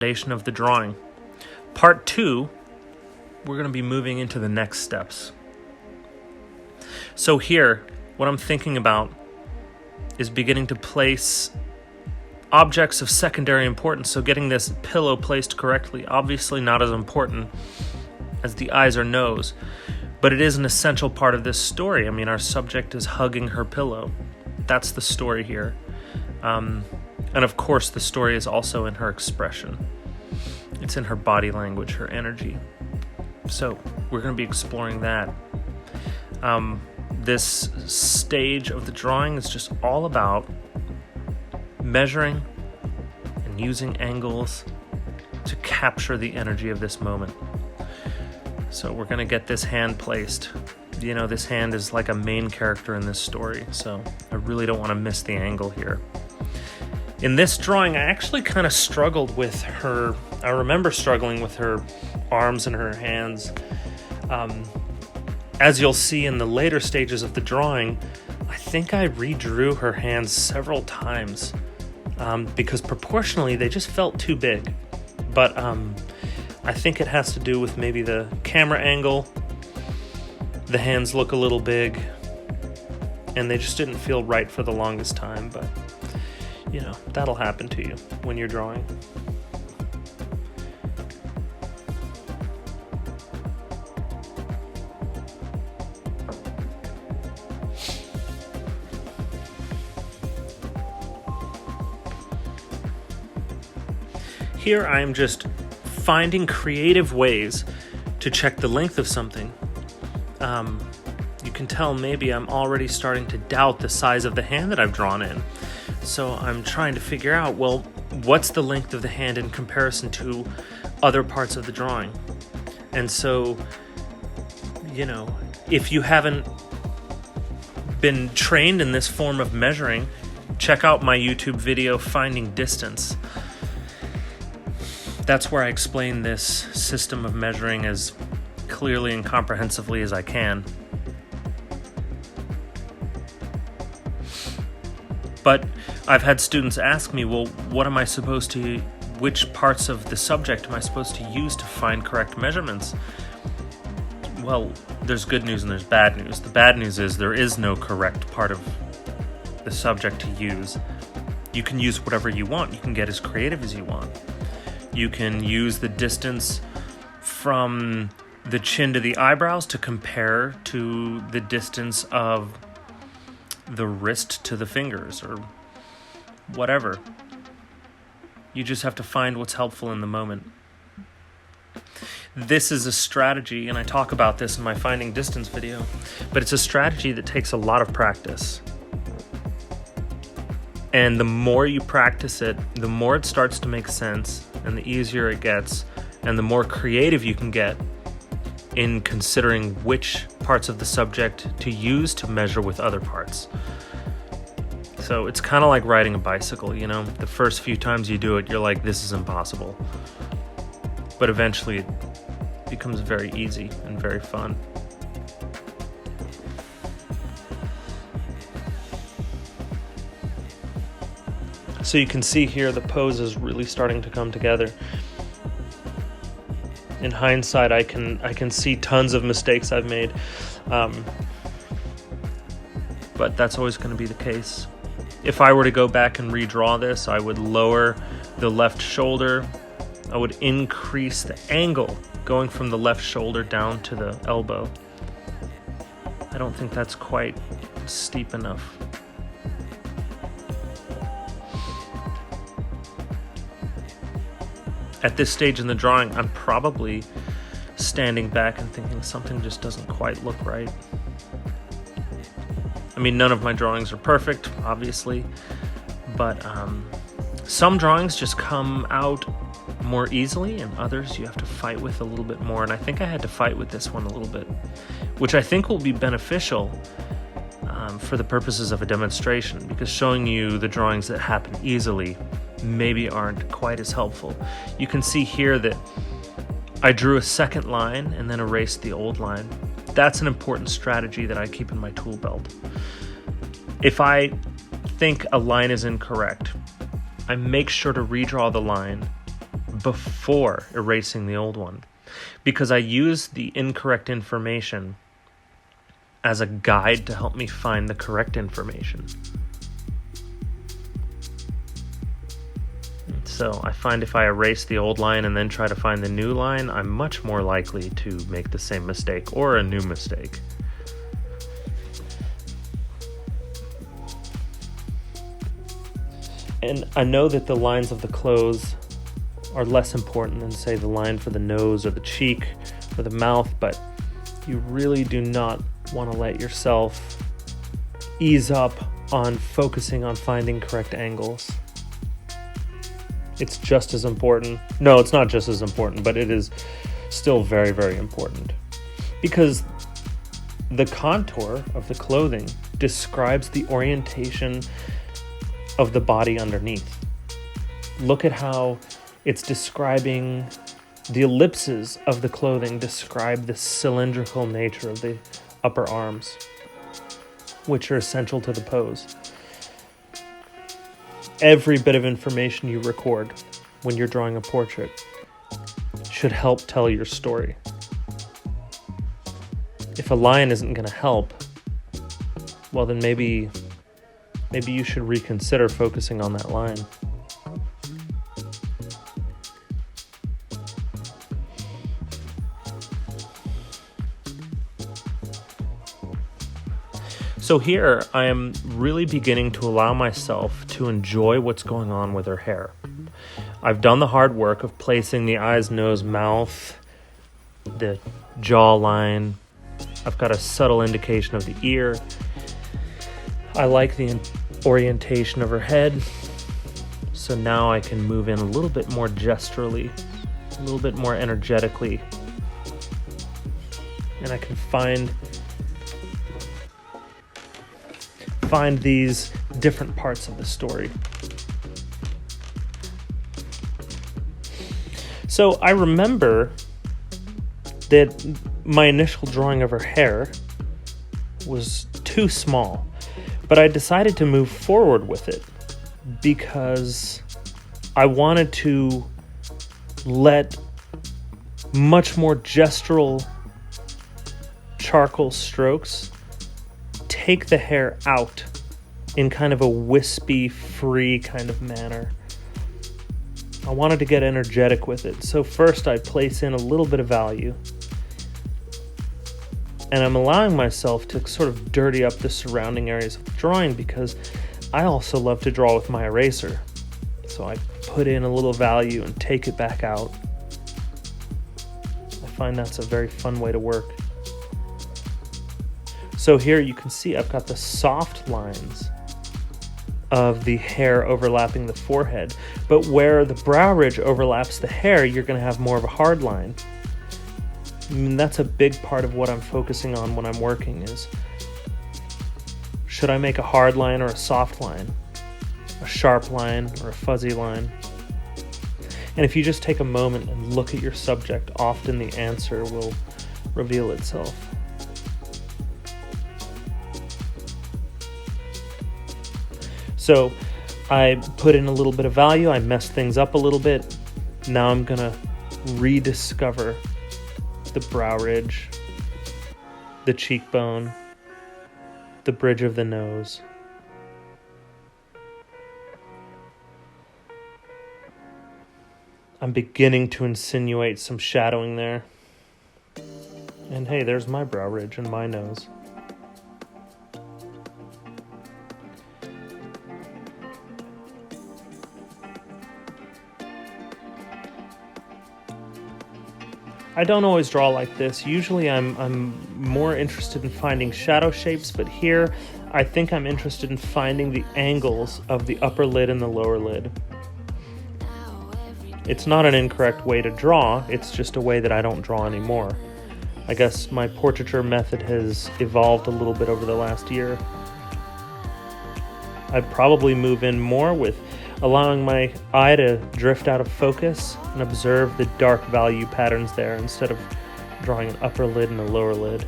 foundation of the drawing. Part 2, we're going to be moving into the next steps. So here, what I'm thinking about is beginning to place objects of secondary importance. So getting this pillow placed correctly, obviously not as important as the eyes or nose, but it is an essential part of this story. I mean, our subject is hugging her pillow. That's the story here. And of course, the story is also in her expression. It's in her body language, her energy. So we're going to be exploring that. This stage of the drawing is just all about measuring and using angles to capture the energy of this moment. So we're going to get this hand placed. You know, this hand is like a main character in this story, so I really don't want to miss the angle here. In this drawing, I actually kind of struggled with her. I remember struggling with her arms and her hands. As you'll see in the later stages of the drawing, I think I redrew her hands several times because proportionally they just felt too big. But I think it has to do with maybe the camera angle. The hands look a little big, and they just didn't feel right for the longest time, but you know, that'll happen to you when you're drawing. Here I am just finding creative ways to check the length of something. You can tell maybe I'm already starting to doubt the size of the hand that I've drawn in. So I'm trying to figure out, well, what's the length of the hand in comparison to other parts of the drawing? And so, you know, if you haven't been trained in this form of measuring, check out my YouTube video, Finding Distance. That's where I explain this system of measuring as clearly and comprehensively as I can. But I've had students ask me, well, which parts of the subject am I supposed to use to find correct measurements? Well, there's good news and there's bad news. The bad news is there is no correct part of the subject to use. You can use whatever you want. You can get as creative as you want. You can use the distance from the chin to the eyebrows to compare to the distance of the wrist to the fingers or whatever. You just have to find what's helpful in the moment. This is a strategy, and I talk about this in my Finding Distance video, but it's a strategy that takes a lot of practice. And the more you practice it, the more it starts to make sense, and the easier it gets, and the more creative you can get in considering which parts of the subject to use to measure with other parts. So it's kind of like riding a bicycle, you know? The first few times you do it, you're like, this is impossible. But eventually it becomes very easy and very fun. So you can see here the pose is really starting to come together. In hindsight, I can see tons of mistakes I've made, but that's always going to be the case. If I were to go back and redraw this, I would lower the left shoulder. I would increase the angle going from the left shoulder down to the elbow. I don't think that's quite steep enough. At this stage in the drawing, I'm probably standing back and thinking something just doesn't quite look right. I mean, none of my drawings are perfect, obviously, but some drawings just come out more easily, and others you have to fight with a little bit more, and I think I had to fight with this one a little bit, which I think will be beneficial for the purposes of a demonstration, because showing you the drawings that happen easily maybe aren't quite as helpful. You can see here that I drew a second line and then erased the old line. That's an important strategy that I keep in my tool belt. If I think a line is incorrect, I make sure to redraw the line before erasing the old one, because I use the incorrect information as a guide to help me find the correct information. So I find if I erase the old line and then try to find the new line, I'm much more likely to make the same mistake or a new mistake. And I know that the lines of the clothes are less important than, say, the line for the nose or the cheek or the mouth, but you really do not want to let yourself ease up on focusing on finding correct angles. It's just as important. No, it's not just as important, but it is still very, very important. Because the contour of the clothing describes the orientation of the body underneath. Look at how it's describing the ellipses of the clothing describe the cylindrical nature of the upper arms, which are essential to the pose. Every bit of information you record when you're drawing a portrait should help tell your story. If a line isn't going to help, well then maybe you should reconsider focusing on that line. So here, I am really beginning to allow myself to enjoy what's going on with her hair. I've done the hard work of placing the eyes, nose, mouth, the jawline. I've got a subtle indication of the ear. I like the orientation of her head. So now I can move in a little bit more gesturally, a little bit more energetically. And I can find these different parts of the story. So I remember that my initial drawing of her hair was too small, but I decided to move forward with it because I wanted to let much more gestural charcoal strokes take the hair out in kind of a wispy, free kind of manner. I wanted to get energetic with it. So first I place in a little bit of value. And I'm allowing myself to sort of dirty up the surrounding areas of the drawing because I also love to draw with my eraser. So I put in a little value and take it back out. I find that's a very fun way to work. So here you can see I've got the soft lines of the hair overlapping the forehead, but where the brow ridge overlaps the hair, you're going to have more of a hard line. And that's a big part of what I'm focusing on when I'm working is, should I make a hard line or a soft line? A sharp line or a fuzzy line? And if you just take a moment and look at your subject, often the answer will reveal itself. So I put in a little bit of value, I messed things up a little bit. Now I'm gonna rediscover the brow ridge, the cheekbone, the bridge of the nose. I'm beginning to insinuate some shadowing there. And hey, there's my brow ridge and my nose. I don't always draw like this. Usually I'm more interested in finding shadow shapes, but here I think I'm interested in finding the angles of the upper lid and the lower lid. It's not an incorrect way to draw, it's just a way that I don't draw anymore. I guess my portraiture method has evolved a little bit over the last year. I'd probably move in more with allowing my eye to drift out of focus and observe the dark value patterns there instead of drawing an upper lid and a lower lid.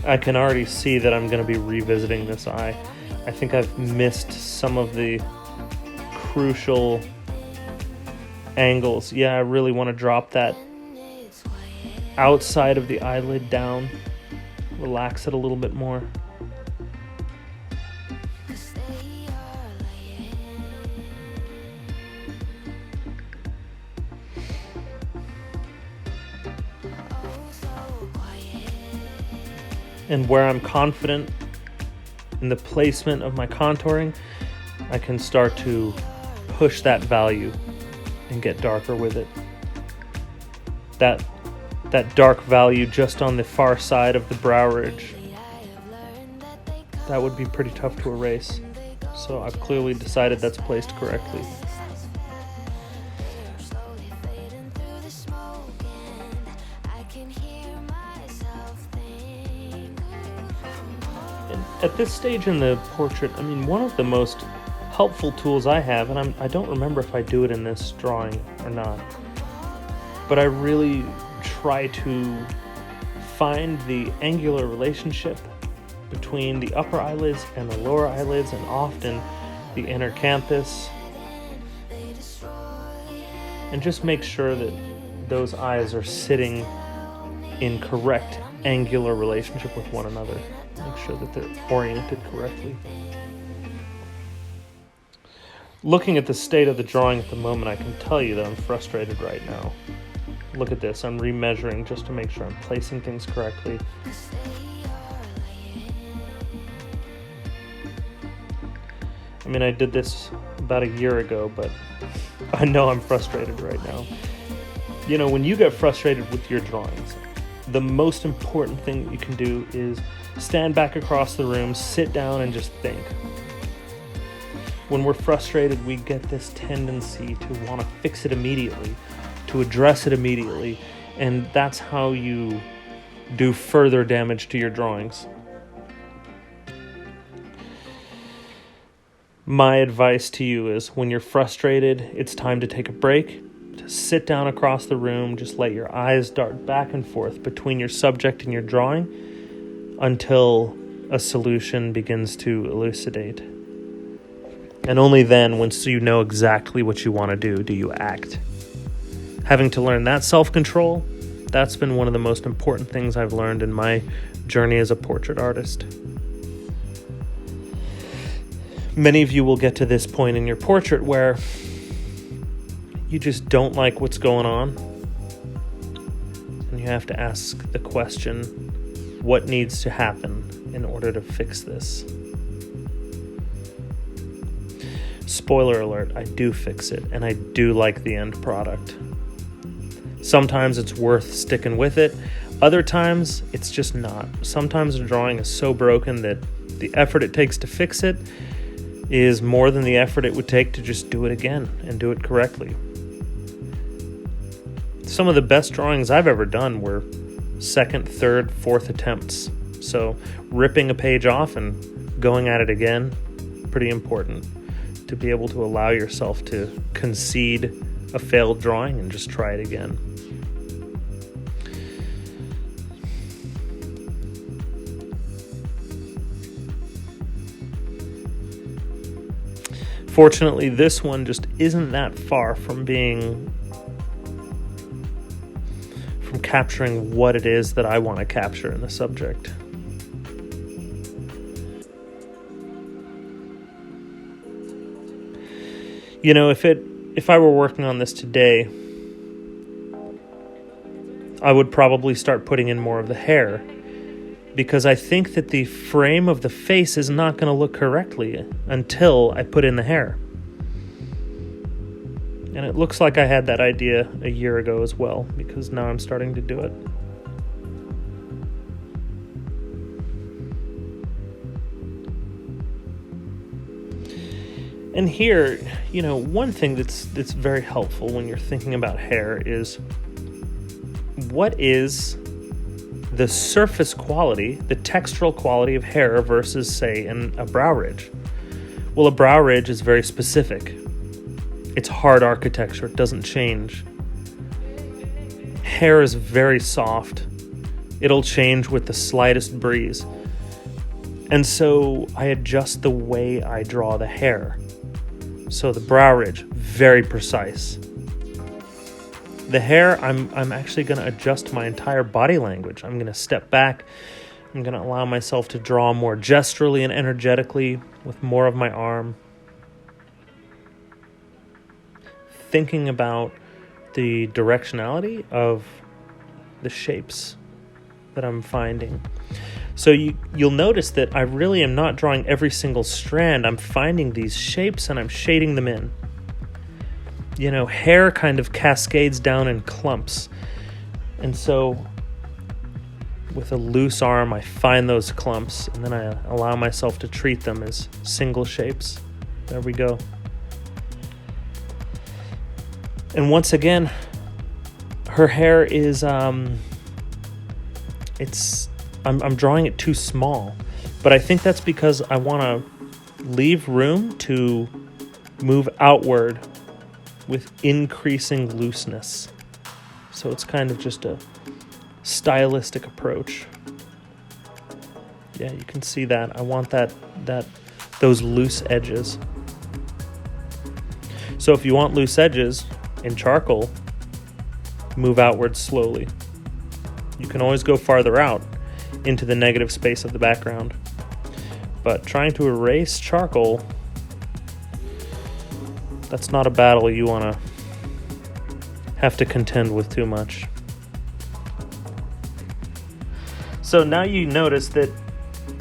I can already see that I'm going to be revisiting this eye. I think I've missed some of the crucial angles. Yeah, I really want to drop that outside of the eyelid down, relax it a little bit more. And where I'm confident in the placement of my contouring, I can start to push that value and get darker with it. That dark value just on the far side of the brow ridge, that would be pretty tough to erase. So I've clearly decided that's placed correctly. At this stage in the portrait, one of the most helpful tools I have, and I don't remember if I do it in this drawing or not, but I really try to find the angular relationship between the upper eyelids and the lower eyelids, and often the inner canthus, and just make sure that those eyes are sitting in correct angular relationship with one another. Make sure that they're oriented correctly. Looking at the state of the drawing at the moment, I can tell you that I'm frustrated right now. Look at this, I'm remeasuring just to make sure I'm placing things correctly. I did this about a year ago, but I know I'm frustrated right now. When you get frustrated with your drawings, the most important thing that you can do is stand back across the room, sit down, and just think. When we're frustrated, we get this tendency to want to fix it immediately, to address it immediately, and that's how you do further damage to your drawings. My advice to you is, when you're frustrated, it's time to take a break, to sit down across the room, just let your eyes dart back and forth between your subject and your drawing until a solution begins to elucidate. And only then, once you know exactly what you want to do you act. Having to learn that self-control, that's been one of the most important things I've learned in my journey as a portrait artist. Many of you will get to this point in your portrait where you just don't like what's going on, and you have to ask the question, what needs to happen in order to fix this? Spoiler alert, I do fix it, and I do like the end product. Sometimes it's worth sticking with it. Other times, it's just not. Sometimes a drawing is so broken that the effort it takes to fix it is more than the effort it would take to just do it again and do it correctly. Some of the best drawings I've ever done were second, third, fourth attempts. So ripping a page off and going at it again, pretty important to be able to allow yourself to concede a failed drawing and just try it again. Fortunately, this one just isn't that far from capturing what it is that I want to capture in the subject. If I were working on this today, I would probably start putting in more of the hair, because I think that the frame of the face is not going to look correctly until I put in the hair. And it looks like I had that idea a year ago as well, because now I'm starting to do it. And here, one thing that's very helpful when you're thinking about hair is, what is the surface quality, the textural quality of hair versus, say, a brow ridge? Well, a brow ridge is very specific. It's hard architecture. It doesn't change. Hair is very soft. It'll change with the slightest breeze. And so I adjust the way I draw the hair. So the brow ridge, very precise. The hair, I'm actually going to adjust my entire body language. I'm going to step back. I'm going to allow myself to draw more gesturally and energetically with more of my arm. Thinking about the directionality of the shapes that I'm finding. So you'll notice that I really am not drawing every single strand. I'm finding these shapes and I'm shading them in. You know, hair kind of cascades down in clumps. And so with a loose arm, I find those clumps and then I allow myself to treat them as single shapes. There we go. And once again, her hair is, I'm drawing it too small, but I think that's because I want to leave room to move outward with increasing looseness. So it's kind of just a stylistic approach. Yeah, you can see that. I want those loose edges. So if you want loose edges in charcoal, move outward slowly. You can always go farther out into the negative space of the background. But trying to erase charcoal, that's not a battle you want to have to contend with too much. So now you notice that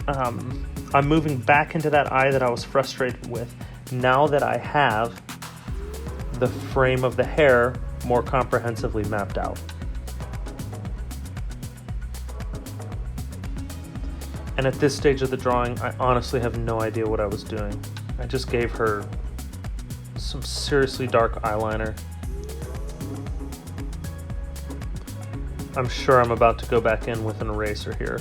I'm moving back into that eye that I was frustrated with, now that I have the frame of the hair more comprehensively mapped out. And at this stage of the drawing, I honestly have no idea what I was doing. I just gave her some seriously dark eyeliner. I'm sure I'm about to go back in with an eraser here.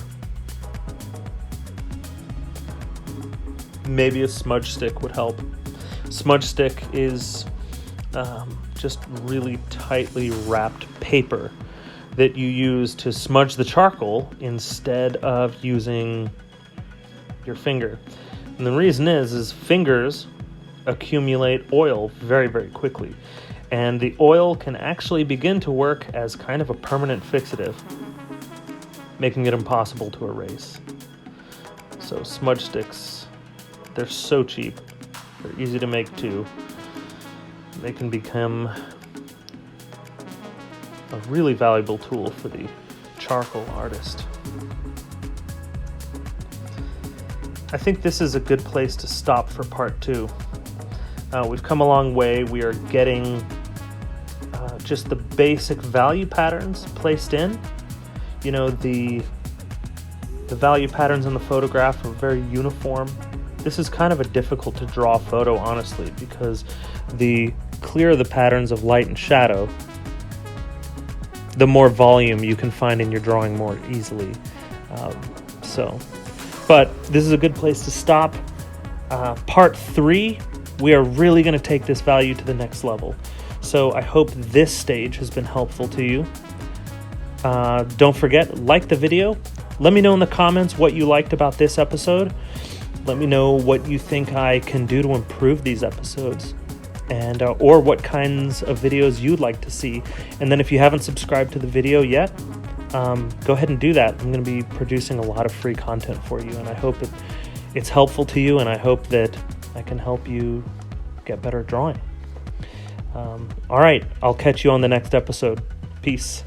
Maybe a smudge stick would help. Smudge stick is just really tightly wrapped paper that you use to smudge the charcoal instead of using your finger. And the reason is fingers accumulate oil very, very quickly. And the oil can actually begin to work as kind of a permanent fixative, making it impossible to erase. So smudge sticks, they're so cheap. They're easy to make too. They can become a really valuable tool for the charcoal artist. I think this is a good place to stop for part 2. We've come a long way. We are getting just the basic value patterns placed in. You know, the value patterns in the photograph are very uniform. This is kind of a difficult to draw photo, honestly, because the clearer the patterns of light and shadow, the more volume you can find in your drawing more easily. But this is a good place to stop. Part 3, we are really going to take this value to the next level. So I hope this stage has been helpful to you. Don't forget, like the video. Let me know in the comments what you liked about this episode. Let me know what you think I can do to improve these episodes, and or what kinds of videos you'd like to see. And then if you haven't subscribed to the video yet, go ahead and do that. I'm going to be producing a lot of free content for you, and I hope it's helpful to you, and I hope that I can help you get better at drawing. All right, I'll catch you on the next episode. Peace.